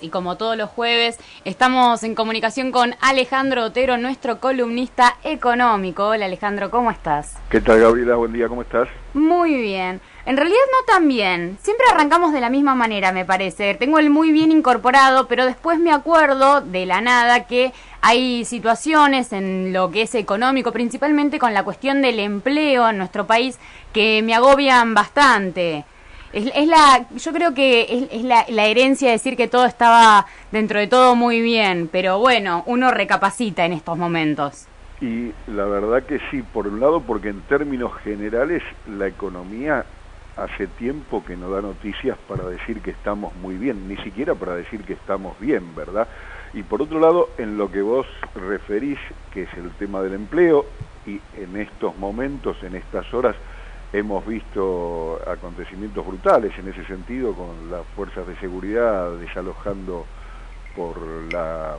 Y como todos los jueves, estamos en comunicación con Alejandro Otero, nuestro columnista económico. Hola Alejandro, ¿cómo estás? ¿Qué tal, Gabriela? Buen día, ¿cómo estás? Muy bien. En realidad no tan bien. Siempre arrancamos de la misma manera, me parece. Tengo el muy bien incorporado, pero después me acuerdo de la nada que hay situaciones en lo que es económico, principalmente con la cuestión del empleo en nuestro país, que me agobian bastante. Yo creo que es la herencia decir que todo estaba dentro de todo muy bien, pero bueno, uno recapacita en estos momentos. Y la verdad que sí, por un lado porque en términos generales la economía hace tiempo que no da noticias para decir que estamos muy bien, ni siquiera para decir que estamos bien, ¿verdad? Y por otro lado, en lo que vos referís, que es el tema del empleo, y en estos momentos, en estas horas, hemos visto acontecimientos brutales en ese sentido, con las fuerzas de seguridad desalojando por la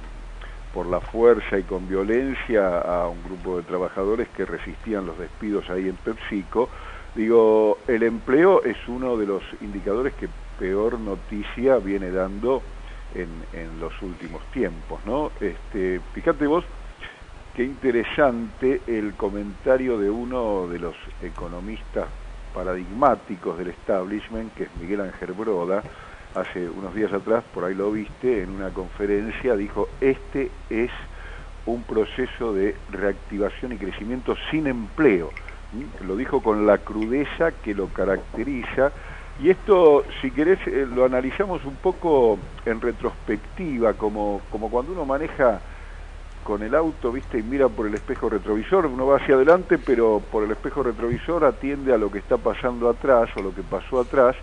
fuerza y con violencia a un grupo de trabajadores que resistían los despidos ahí en PepsiCo. Digo, el empleo es uno de los indicadores que peor noticia viene dando en los últimos tiempos, ¿no? Fíjate vos, qué interesante el comentario de uno de los economistas paradigmáticos del establishment, que es Miguel Ángel Broda. Hace unos días atrás, por ahí lo viste, en una conferencia dijo: este es un proceso de reactivación y crecimiento sin empleo. Lo dijo con la crudeza que lo caracteriza, y esto, si querés, lo analizamos un poco en retrospectiva, como cuando uno maneja con el auto, viste, y mira por el espejo retrovisor. Uno va hacia adelante, pero por el espejo retrovisor atiende a lo que está pasando atrás o lo que pasó atrás,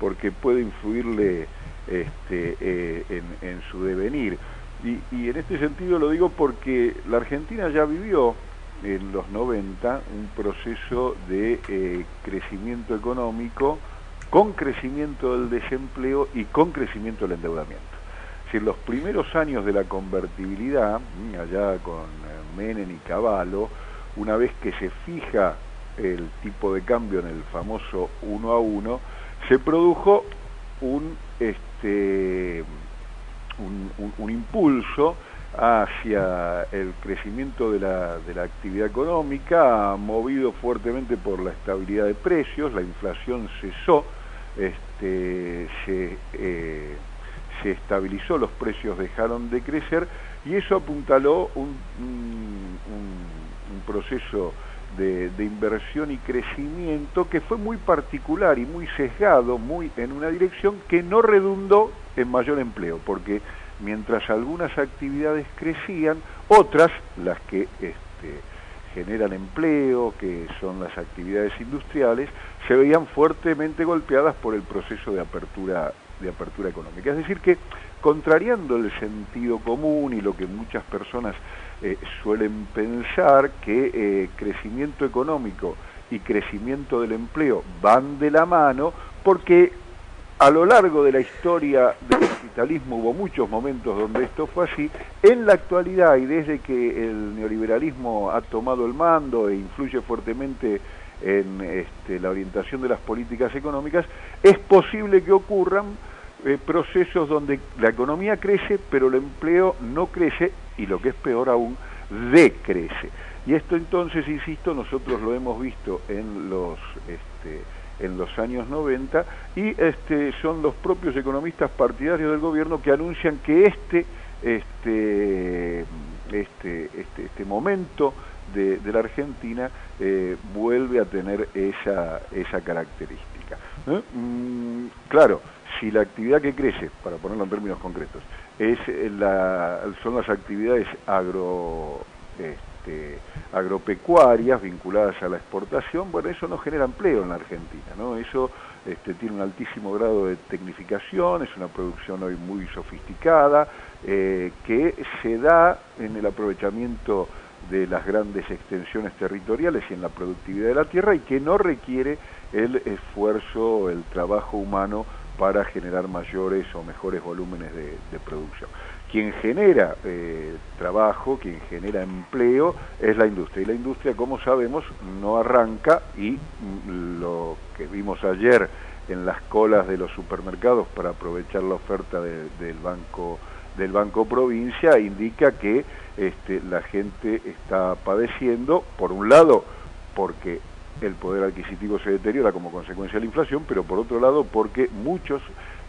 porque puede influirle en su devenir. Y en este sentido lo digo porque la Argentina ya vivió en los 90 un proceso de crecimiento económico, con crecimiento del desempleo y con crecimiento del endeudamiento. Es decir, los primeros años de la convertibilidad, allá con Menem y Cavallo, una vez que se fija el tipo de cambio en el famoso 1 a 1, se produjo un impulso hacia el crecimiento de la actividad económica, movido fuertemente por la estabilidad de precios. La inflación cesó, se estabilizó, los precios dejaron de crecer, y eso apuntaló un proceso de inversión y crecimiento que fue muy particular y muy sesgado, muy en una dirección que no redundó en mayor empleo, porque mientras algunas actividades crecían, otras, las que generan empleo, que son las actividades industriales, se veían fuertemente golpeadas por el proceso de apertura económica. Es decir que, contrariando el sentido común y lo que muchas personas suelen pensar, que crecimiento económico y crecimiento del empleo van de la mano, porque a lo largo de la historia del capitalismo hubo muchos momentos donde esto fue así. En la actualidad, y desde que el neoliberalismo ha tomado el mando e influye fuertemente en la orientación de las políticas económicas, es posible que ocurran procesos donde la economía crece, pero el empleo no crece, y lo que es peor aún, decrece. Y esto entonces, insisto, nosotros lo hemos visto en los años 90, y son los propios economistas partidarios del gobierno que anuncian que este momento de la Argentina vuelve a tener esa característica. Claro, si la actividad que crece, para ponerlo en términos concretos, son las actividades agropecuarias vinculadas a la exportación, bueno, eso no genera empleo en la Argentina, ¿no? Eso tiene un altísimo grado de tecnificación, es una producción hoy muy sofisticada, que se da en el aprovechamiento de las grandes extensiones territoriales y en la productividad de la tierra, y que no requiere el esfuerzo, el trabajo humano para generar mayores o mejores volúmenes de producción. Quien genera trabajo, quien genera empleo, es la industria. Y la industria, como sabemos, no arranca, y lo que vimos ayer en las colas de los supermercados para aprovechar la oferta del Banco Provincia, indica que la gente está padeciendo, por un lado, porque el poder adquisitivo se deteriora como consecuencia de la inflación, pero por otro lado porque muchos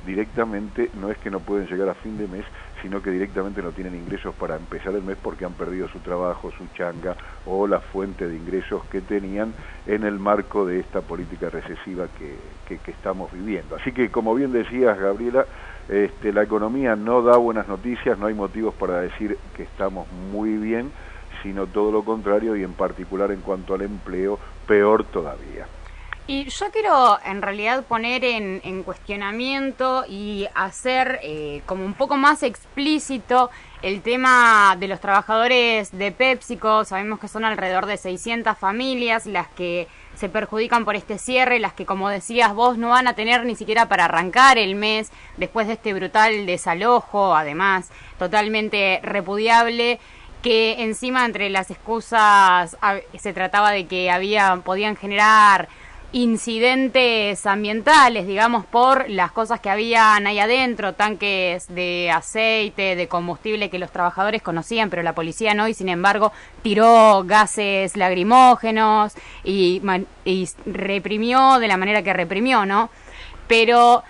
directamente no es que no pueden llegar a fin de mes, sino que directamente no tienen ingresos para empezar el mes porque han perdido su trabajo, su changa o la fuente de ingresos que tenían en el marco de esta política recesiva que estamos viviendo. Así que, como bien decías, Gabriela, la economía no da buenas noticias, no hay motivos para decir que estamos muy bien, sino todo lo contrario, y en particular en cuanto al empleo, peor todavía. Y yo quiero en realidad poner en cuestionamiento y hacer como un poco más explícito el tema de los trabajadores de PepsiCo. Sabemos que son alrededor de 600 familias las que se perjudican por este cierre, las que, como decías vos, no van a tener ni siquiera para arrancar el mes después de este brutal desalojo, además totalmente repudiable, que encima entre las excusas se trataba de que podían generar incidentes ambientales, digamos, por las cosas que habían ahí adentro, tanques de aceite, de combustible que los trabajadores conocían, pero la policía no, y sin embargo tiró gases lacrimógenos y reprimió de la manera que reprimió, ¿no? Pero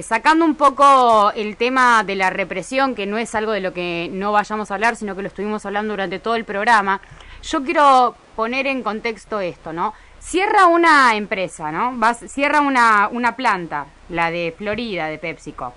sacando un poco el tema de la represión, que no es algo de lo que no vayamos a hablar, sino que lo estuvimos hablando durante todo el programa, yo quiero poner en contexto esto, ¿no? Cierra una empresa, ¿no? Cierra una planta, la de Florida, de PepsiCo.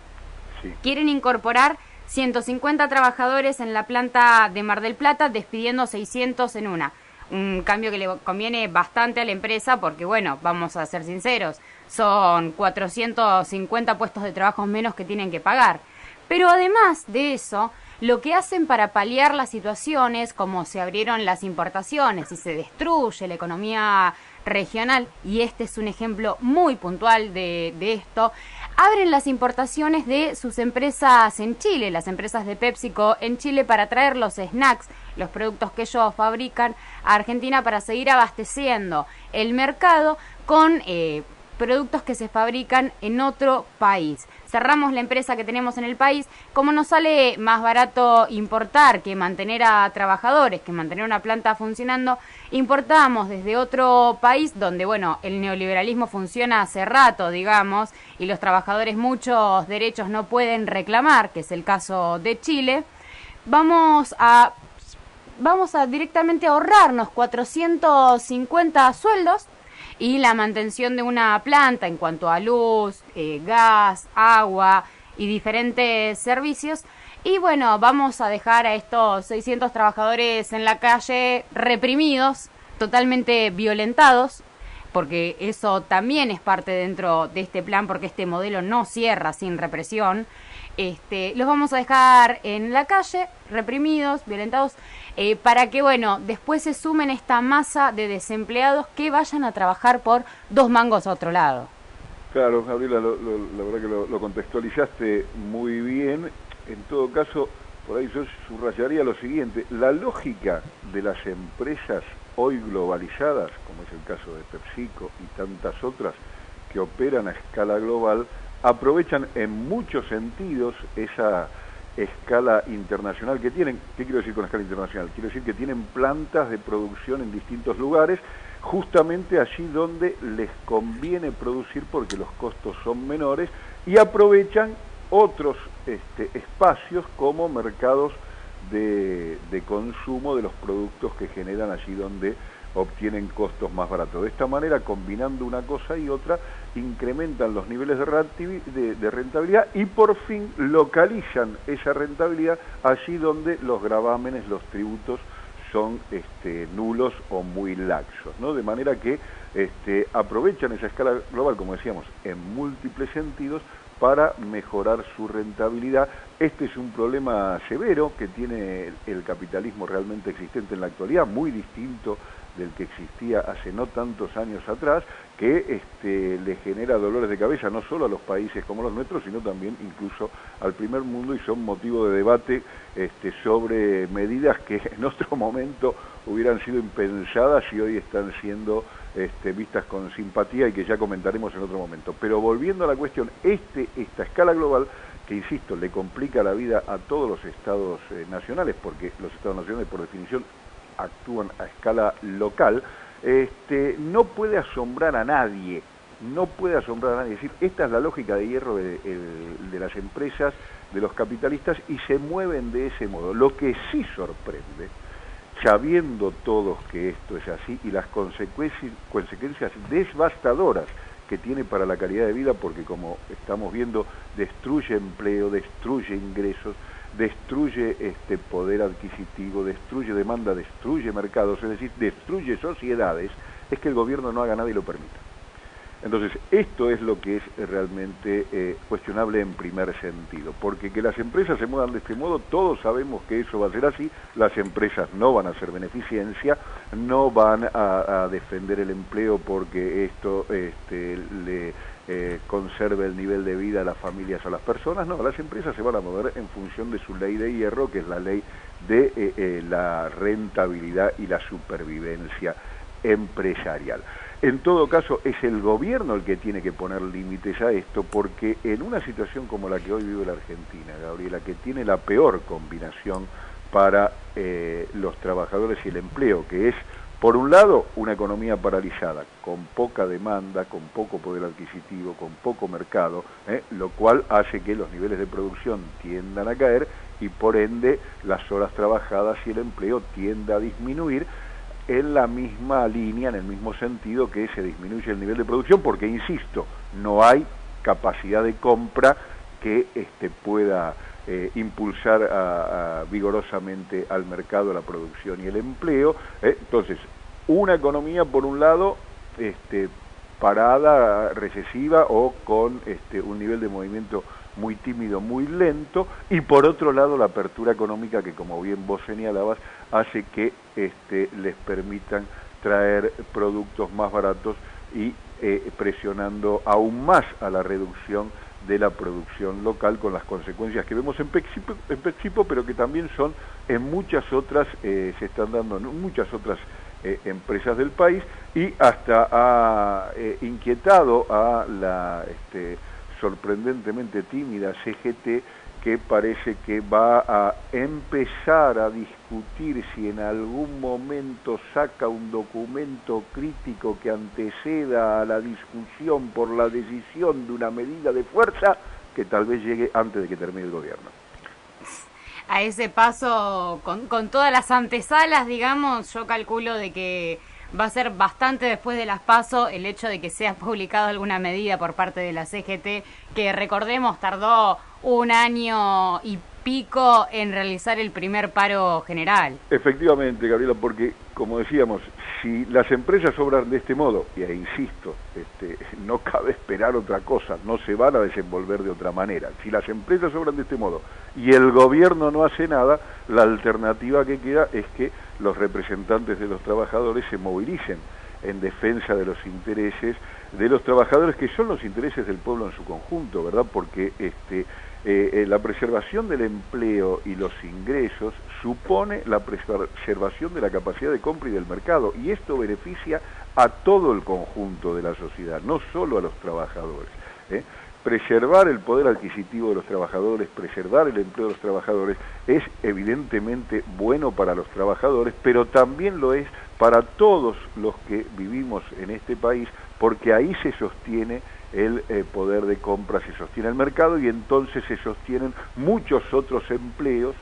Sí. Quieren incorporar 150 trabajadores en la planta de Mar del Plata, despidiendo 600 en una. Un cambio que le conviene bastante a la empresa porque, bueno, vamos a ser sinceros, son 450 puestos de trabajo menos que tienen que pagar. Pero además de eso, lo que hacen para paliar las situaciones, como se abrieron las importaciones y se destruye la economía regional, y este es un ejemplo muy puntual de esto, abren las importaciones de sus empresas en Chile, las empresas de PepsiCo en Chile, para traer los snacks, los productos que ellos fabrican a Argentina, para seguir abasteciendo el mercado con productos que se fabrican en otro país. Cerramos la empresa que tenemos en el país. Como nos sale más barato importar que mantener a trabajadores, que mantener una planta funcionando, importamos desde otro país donde, bueno, el neoliberalismo funciona hace rato, digamos, y los trabajadores muchos derechos no pueden reclamar, que es el caso de Chile. Vamos a directamente ahorrarnos 450 sueldos y la mantención de una planta en cuanto a luz, gas, agua y diferentes servicios. Y bueno, vamos a dejar a estos 600 trabajadores en la calle reprimidos, totalmente violentados, porque eso también es parte dentro de este plan, porque este modelo no cierra sin represión. Los vamos a dejar en la calle, reprimidos, violentados, para que, bueno, después se sumen esta masa de desempleados que vayan a trabajar por 2 mangos a otro lado. Claro, Gabriela, la verdad que lo contextualizaste muy bien. En todo caso, por ahí yo subrayaría lo siguiente: la lógica de las empresas hoy globalizadas, como es el caso de PepsiCo y tantas otras que operan a escala global, aprovechan en muchos sentidos esa escala internacional que tienen. ¿Qué quiero decir con escala internacional? Quiero decir que tienen plantas de producción en distintos lugares, justamente allí donde les conviene producir porque los costos son menores, y aprovechan otros espacios como mercados de consumo de los productos que generan allí donde obtienen costos más baratos. De esta manera, combinando una cosa y otra, incrementan los niveles de rentabilidad y por fin localizan esa rentabilidad allí donde los gravámenes, los tributos son nulos o muy laxos, ¿no? De manera que aprovechan esa escala global, como decíamos, en múltiples sentidos para mejorar su rentabilidad. Este es un problema severo que tiene el capitalismo realmente existente en la actualidad, muy distinto del que existía hace no tantos años atrás, que le genera dolores de cabeza no solo a los países como los nuestros, sino también incluso al primer mundo, y son motivo de debate sobre medidas que en otro momento hubieran sido impensadas y hoy están siendo vistas con simpatía y que ya comentaremos en otro momento. Pero volviendo a la cuestión, esta escala global, que insisto, le complica la vida a todos los estados nacionales, porque los estados nacionales por definición actúan a escala local, no puede asombrar a nadie, no puede asombrar a nadie. Es decir, esta es la lógica de hierro de las empresas, de los capitalistas, y se mueven de ese modo. Lo que sí sorprende, sabiendo todos que esto es así, y las consecuencias devastadoras que tiene para la calidad de vida, porque como estamos viendo, destruye empleo, destruye ingresos, destruye poder adquisitivo, destruye demanda, destruye mercados, es decir, destruye sociedades, es que el gobierno no haga nada y lo permita. Entonces, esto es lo que es realmente cuestionable en primer sentido, porque que las empresas se muevan de este modo, todos sabemos que eso va a ser así, las empresas no van a hacer beneficencia, no van a defender el empleo porque esto le conserve el nivel de vida a las familias o a las personas, no, las empresas se van a mover en función de su ley de hierro, que es la ley de la rentabilidad y la supervivencia empresarial. En todo caso, es el gobierno el que tiene que poner límites a esto, porque en una situación como la que hoy vive la Argentina, Gabriela, que tiene la peor combinación para los trabajadores y el empleo, que es, por un lado, una economía paralizada, con poca demanda, con poco poder adquisitivo, con poco mercado, lo cual hace que los niveles de producción tiendan a caer y, por ende, las horas trabajadas y el empleo tienda a disminuir, en la misma línea, en el mismo sentido que se disminuye el nivel de producción, porque, insisto, no hay capacidad de compra que pueda impulsar vigorosamente al mercado, la producción y el empleo. Entonces, una economía, por un lado, parada, recesiva o con un nivel de movimiento muy tímido, muy lento, y por otro lado la apertura económica que, como bien vos señalabas, hace que les permitan traer productos más baratos y presionando aún más a la reducción de la producción local, con las consecuencias que vemos en PepsiCo, pero que también son en muchas otras, se están dando en muchas otras empresas del país, y hasta ha inquietado a la sorprendentemente tímida CGT, que parece que va a empezar a discutir si en algún momento saca un documento crítico que anteceda a la discusión por la decisión de una medida de fuerza que tal vez llegue antes de que termine el gobierno. A ese paso, con todas las antesalas, digamos, yo calculo de que va a ser bastante después de las PASO el hecho de que sea publicado alguna medida por parte de la CGT, que recordemos tardó 1 año y pico en realizar el primer paro general. Efectivamente, Gabriela, porque, como decíamos, si las empresas obran de este modo, y insisto, no cabe esperar otra cosa, no se van a desenvolver de otra manera. Si las empresas obran de este modo y el gobierno no hace nada, la alternativa que queda es que los representantes de los trabajadores se movilicen en defensa de los intereses de los trabajadores, que son los intereses del pueblo en su conjunto, ¿verdad? Porque la preservación del empleo y los ingresos supone la preservación de la capacidad de compra y del mercado, y esto beneficia a todo el conjunto de la sociedad, no solo a los trabajadores. Preservar el poder adquisitivo de los trabajadores, preservar el empleo de los trabajadores, es evidentemente bueno para los trabajadores, pero también lo es para todos los que vivimos en este país, porque ahí se sostiene el poder de compra, se sostiene el mercado, y entonces se sostienen muchos otros empleos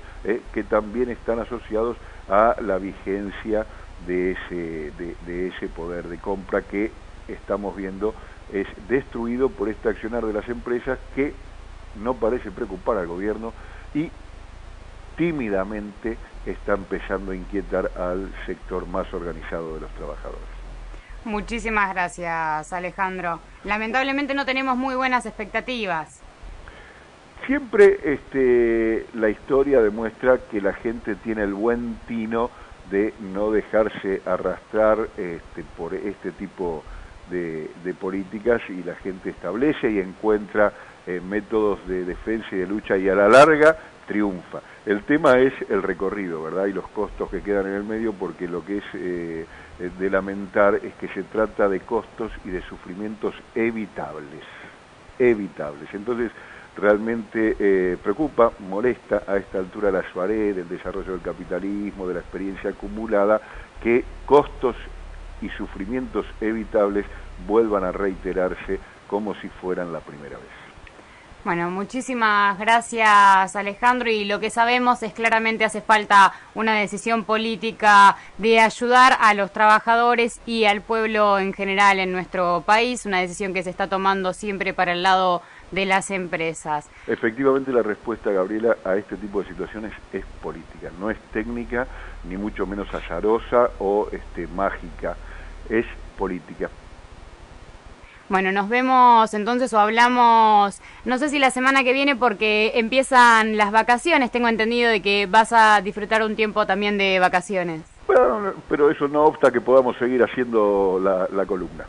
que también están asociados a la vigencia de ese poder de compra que estamos viendo es destruido por este accionar de las empresas, que no parece preocupar al gobierno y tímidamente está empezando a inquietar al sector más organizado de los trabajadores. Muchísimas gracias, Alejandro. Lamentablemente no tenemos muy buenas expectativas. Siempre la historia demuestra que la gente tiene el buen tino de no dejarse arrastrar por este tipo de políticas, y la gente establece y encuentra métodos de defensa y de lucha, y a la larga triunfa. El tema es el recorrido, ¿verdad? Y los costos que quedan en el medio, porque lo que es de lamentar es que se trata de costos y de sufrimientos evitables. Entonces, realmente preocupa, molesta a esta altura la suaré del desarrollo del capitalismo, de la experiencia acumulada, que costos y sufrimientos evitables vuelvan a reiterarse como si fueran la primera vez. Bueno, muchísimas gracias, Alejandro, y lo que sabemos es claramente hace falta una decisión política de ayudar a los trabajadores y al pueblo en general en nuestro país, una decisión que se está tomando siempre para el lado de las empresas. Efectivamente, la respuesta, Gabriela, a este tipo de situaciones es política, no es técnica, ni mucho menos azarosa o mágica, es política. Bueno, nos vemos entonces o hablamos, no sé si la semana que viene porque empiezan las vacaciones, tengo entendido de que vas a disfrutar un tiempo también de vacaciones. Bueno, pero eso no obsta que podamos seguir haciendo la columna.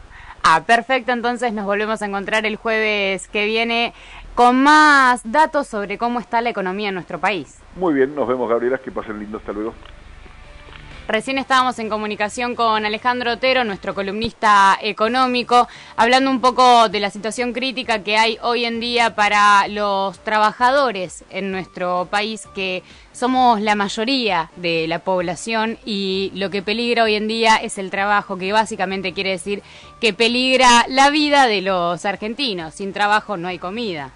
Perfecto, entonces nos volvemos a encontrar el jueves que viene con más datos sobre cómo está la economía en nuestro país. Muy bien, nos vemos, Gabriela, que pasen lindo, hasta luego. Recién estábamos en comunicación con Alejandro Otero, nuestro columnista económico, hablando un poco de la situación crítica que hay hoy en día para los trabajadores en nuestro país, que somos la mayoría de la población y lo que peligra hoy en día es el trabajo, que básicamente quiere decir que peligra la vida de los argentinos. Sin trabajo no hay comida.